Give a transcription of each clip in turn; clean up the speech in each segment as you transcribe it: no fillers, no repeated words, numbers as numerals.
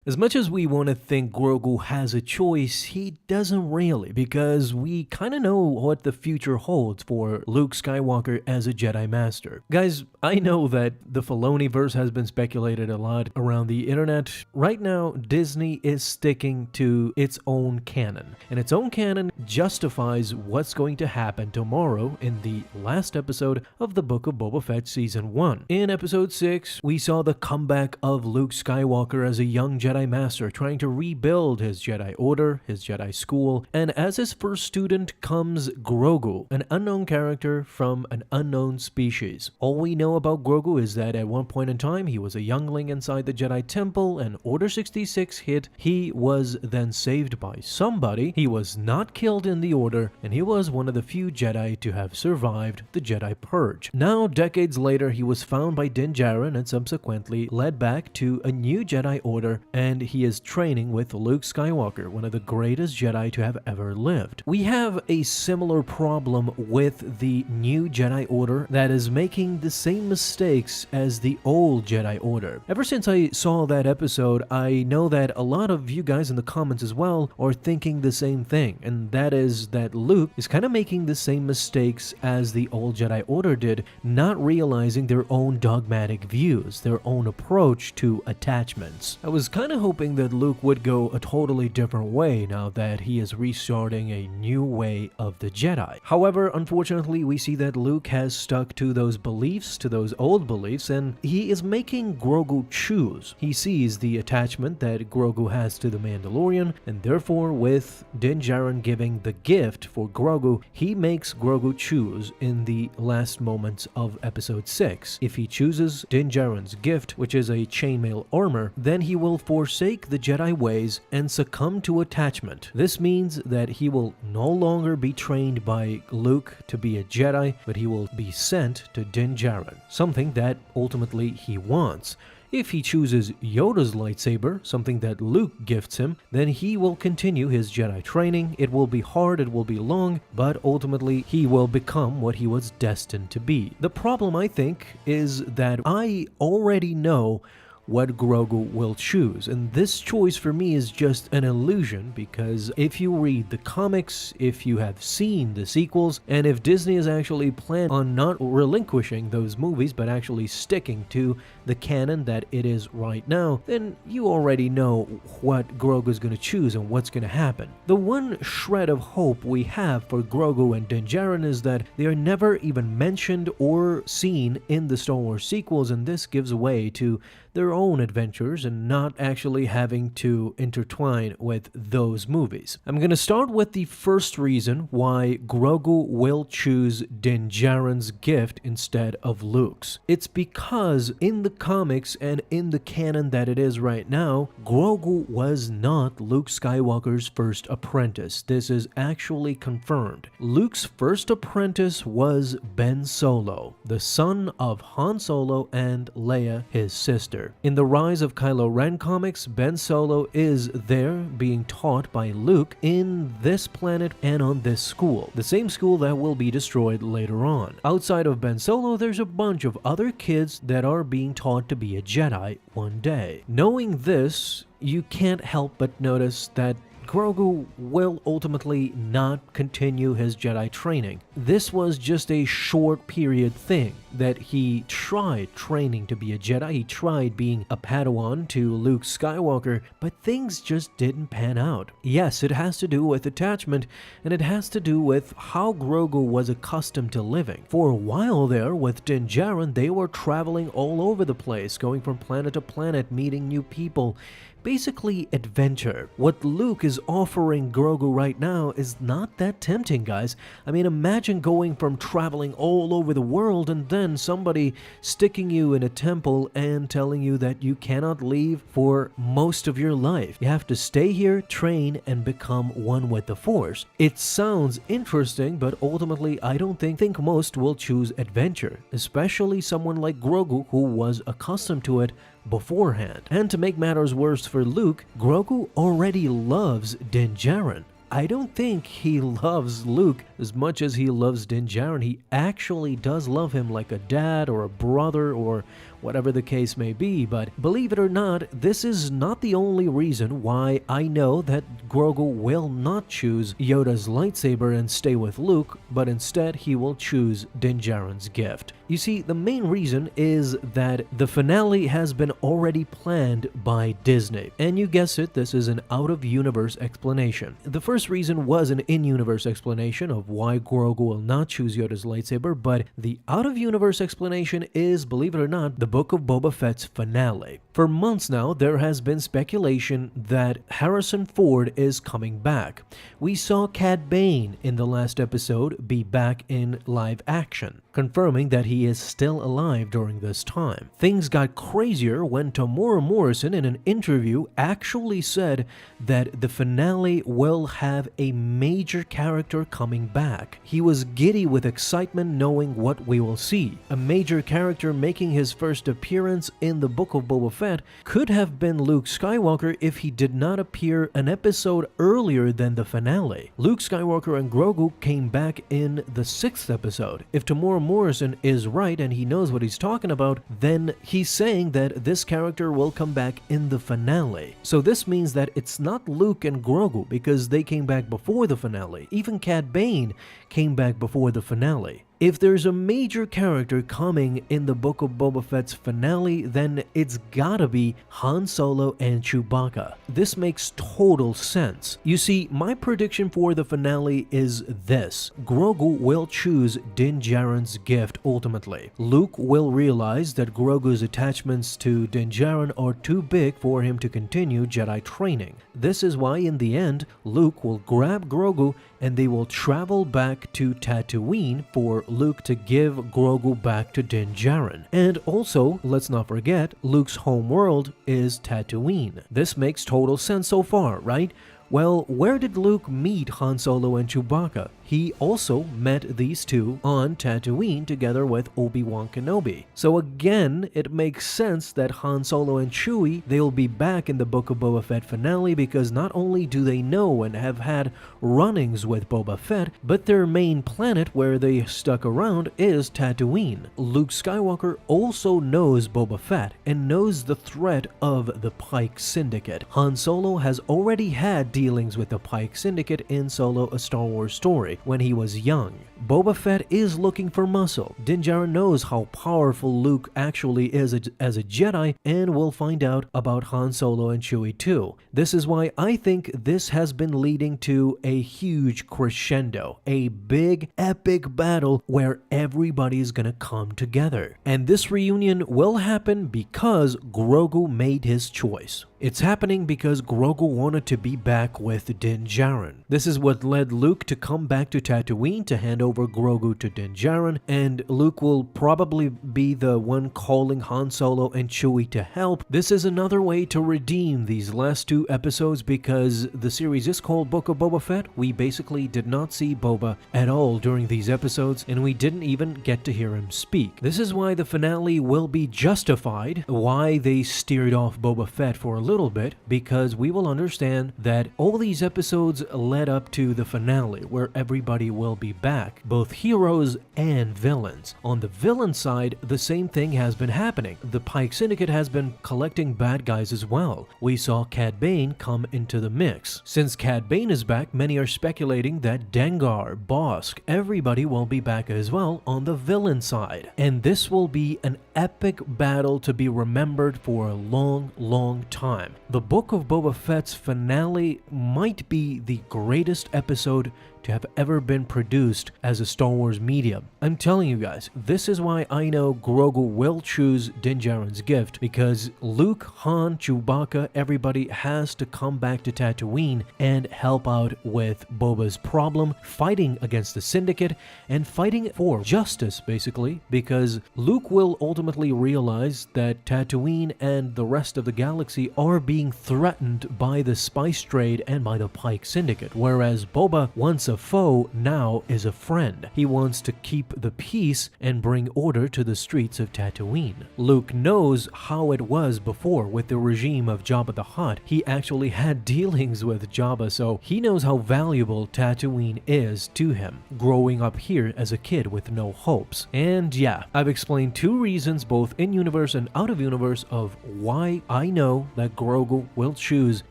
As much as we want to think Grogu has a choice, he doesn't really, because we kind of know what the future holds for Luke Skywalker as a Jedi Master. Guys, I know that the Filoniverse has been speculated a lot around the internet. Right now, Disney is sticking to its own canon, and its own canon justifies what's going to happen tomorrow in the last episode of the Book of Boba Fett Season 1. In Episode 6, we saw the comeback of Luke Skywalker as a young Jedi Master trying to rebuild his Jedi Order, his Jedi School, and as his first student comes Grogu, an unknown character from an unknown species. All we know about Grogu is that at one point in time he was a youngling inside the Jedi Temple, and Order 66 hit. He was then saved by somebody. He was not killed in the Order, and he was one of the few Jedi to have survived the Jedi Purge. Now, decades later, he was found by Din Djarin and subsequently led back to a new Jedi Order, and he is training with Luke Skywalker, one of the greatest Jedi to have ever lived. We have a similar problem with the new Jedi Order that is making the same mistakes as the old Jedi Order. Ever since I saw that episode, I know that a lot of you guys in the comments as well are thinking the same thing, and that is that Luke is kind of making the same mistakes as the old Jedi Order did, not realizing their own dogmatic views, their own approach to attachments. I was kind of hoping that Luke would go a totally different way now that he is restarting a new way of the Jedi. However, unfortunately, we see that Luke has stuck to those beliefs, to those old beliefs, and he is making Grogu choose. He sees the attachment that Grogu has to the Mandalorian, and therefore with Din Djarin giving the gift for Grogu, he makes Grogu choose in the last moments of Episode 6. If he chooses Din Djarin's gift, which is a chainmail armor, then he will forsake the Jedi ways and succumb to attachment. This means that he will no longer be trained by Luke to be a Jedi, but he will be sent to Din Djarin, something that ultimately he wants. If he chooses Yoda's lightsaber, something that Luke gifts him, then he will continue his Jedi training. It will be hard, it will be long, but ultimately he will become what he was destined to be. The problem, I think, is that I already know what Grogu will choose, and this choice for me is just an illusion, because if you read the comics, if you have seen the sequels, and if Disney is actually planned on not relinquishing those movies but actually sticking to the canon that it is right now, then you already know what Grogu is going to choose and what's going to happen. The one shred of hope we have for Grogu and Din Djarin is that they are never even mentioned or seen in the Star Wars sequels, and this gives way to their own adventures and not actually having to intertwine with those movies. I'm going to start with the first reason why Grogu will choose Din Djarin's gift instead of Luke's. It's because in the comics and in the canon that it is right now, Grogu was not Luke Skywalker's first apprentice. This is actually confirmed. Luke's first apprentice was Ben Solo, the son of Han Solo and Leia, his sister. In the Rise of Kylo Ren comics, Ben Solo is there being taught by Luke in this planet and on this school, the same school that will be destroyed later on. Outside of Ben Solo, there's a bunch of other kids that are being taught to be a Jedi one day. Knowing this, you can't help but notice that Grogu will ultimately not continue his Jedi training. This was just a short period thing that he tried training to be a Jedi. He tried being a Padawan to Luke Skywalker, but things just didn't pan out. Yes, it has to do with attachment, and it has to do with how Grogu was accustomed to living. For a while there, with Din Djarin, they were traveling all over the place, going from planet to planet, meeting new people. Basically, adventure. What Luke is offering Grogu right now is not that tempting, guys. I mean, imagine going from traveling all over the world and then somebody sticking you in a temple and telling you that you cannot leave for most of your life. You have to stay here, train, and become one with the Force. It sounds interesting, but ultimately, I don't think most will choose adventure, especially someone like Grogu who was accustomed to it beforehand. And to make matters worse for Luke, Grogu already loves Din Djarin. I don't think he loves Luke as much as he loves Din Djarin. He actually does love him like a dad or a brother or whatever the case may be. But believe it or not, this is not the only reason why I know that Grogu will not choose Yoda's lightsaber and stay with Luke, but instead he will choose Din Djarin's gift. You see, the main reason is that the finale has been already planned by Disney. And you guessed it, this is an out-of-universe explanation. The first reason was an in-universe explanation of why Grogu will not choose Yoda's lightsaber, but the out-of-universe explanation is, believe it or not, the Book of Boba Fett's finale. For months now, there has been speculation that Harrison Ford is coming back. We saw Cad Bane in the last episode be back in live action, confirming that he is still alive during this time. Things got crazier when Tamora Morrison in an interview actually said that the finale will have a major character coming back. He was giddy with excitement knowing what we will see. A major character making his first appearance in the Book of Boba Fett could have been Luke Skywalker if he did not appear an episode earlier than the finale. Luke Skywalker and Grogu came back in the 6th episode. If Tamora Morrison is right and he knows what he's talking about, then he's saying that this character will come back in the finale. So this means that it's not Luke and Grogu because they came back before the finale. Even Cad Bane came back before the finale. If there's a major character coming in the Book of Boba Fett's finale, then it's gotta be Han Solo and Chewbacca. This makes total sense. You see, my prediction for the finale is this. Grogu will choose Din Djarin's gift ultimately. Luke will realize that Grogu's attachments to Din Djarin are too big for him to continue Jedi training. This is why in the end, Luke will grab Grogu and they will travel back to Tatooine for Luke to give Grogu back to Din Djarin. And also, let's not forget, Luke's home world is Tatooine. This makes total sense so far, right? Well, where did Luke meet Han Solo and Chewbacca? He also met these two on Tatooine together with Obi-Wan Kenobi. So again, it makes sense that Han Solo and Chewie, they'll be back in the Book of Boba Fett finale because not only do they know and have had run-ins with Boba Fett, but their main planet where they stuck around is Tatooine. Luke Skywalker also knows Boba Fett and knows the threat of the Pike Syndicate. Han Solo has already had dealings with the Pike Syndicate in Solo: A Star Wars Story when he was young. Boba Fett is looking for muscle. Din Djarin knows how powerful Luke actually is as a Jedi, and we'll find out about Han Solo and Chewie too. This is why I think this has been leading to a huge crescendo, a big epic battle where everybody's gonna come together. And this reunion will happen because Grogu made his choice. It's happening because Grogu wanted to be back with Din Djarin. This is what led Luke to come back to Tatooine to hand over Grogu to Din Djarin, and Luke will probably be the one calling Han Solo and Chewie to help. This is another way to redeem these last two episodes because the series is called Book of Boba Fett. We basically did not see Boba at all during these episodes, and we didn't even get to hear him speak. This is why the finale will be justified, why they steered off Boba Fett for a little bit, because we will understand that all these episodes led up to the finale where everybody will be back, both heroes and villains. On the villain side, the same thing has been happening. The Pike Syndicate has been collecting bad guys as well. We saw Cad Bane come into the mix. Since Cad Bane is back, many are speculating that Dengar, Bossk, everybody will be back as well on the villain side. And this will be an epic battle to be remembered for a long time. The Book of Boba Fett's finale might be the greatest episode to have ever been produced as a Star Wars medium. I'm telling you guys, this is why I know Grogu will choose Din Djarin's gift, because Luke, Han, Chewbacca, everybody has to come back to Tatooine and help out with Boba's problem, fighting against the Syndicate and fighting for justice, basically, because Luke will ultimately realize that Tatooine and the rest of the galaxy are being threatened by the spice trade and by the Pike Syndicate, whereas Boba wants a a foe now is a friend. He wants to keep the peace and bring order to the streets of Tatooine. Luke knows how it was before with the regime of Jabba the Hutt. He actually had dealings with Jabba, so he knows how valuable Tatooine is to him, growing up here as a kid with no hopes. And yeah, I've explained 2 reasons, both in-universe and out-of-universe, of why I know that Grogu will choose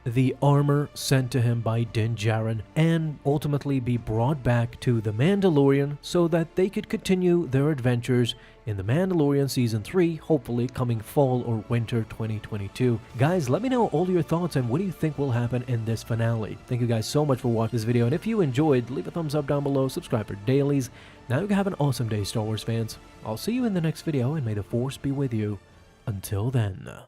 the armor sent to him by Din Djarin and ultimately be brought back to the Mandalorian so that they could continue their adventures in The Mandalorian Season 3, hopefully coming fall or winter 2022. Guys, let me know all your thoughts and what do you think will happen in this finale. Thank you guys so much for watching this video, and if you enjoyed, leave a thumbs up down below, subscribe for dailies. Now you can have an awesome day, Star Wars fans. I'll see you in the next video, and may the Force be with you. Until then.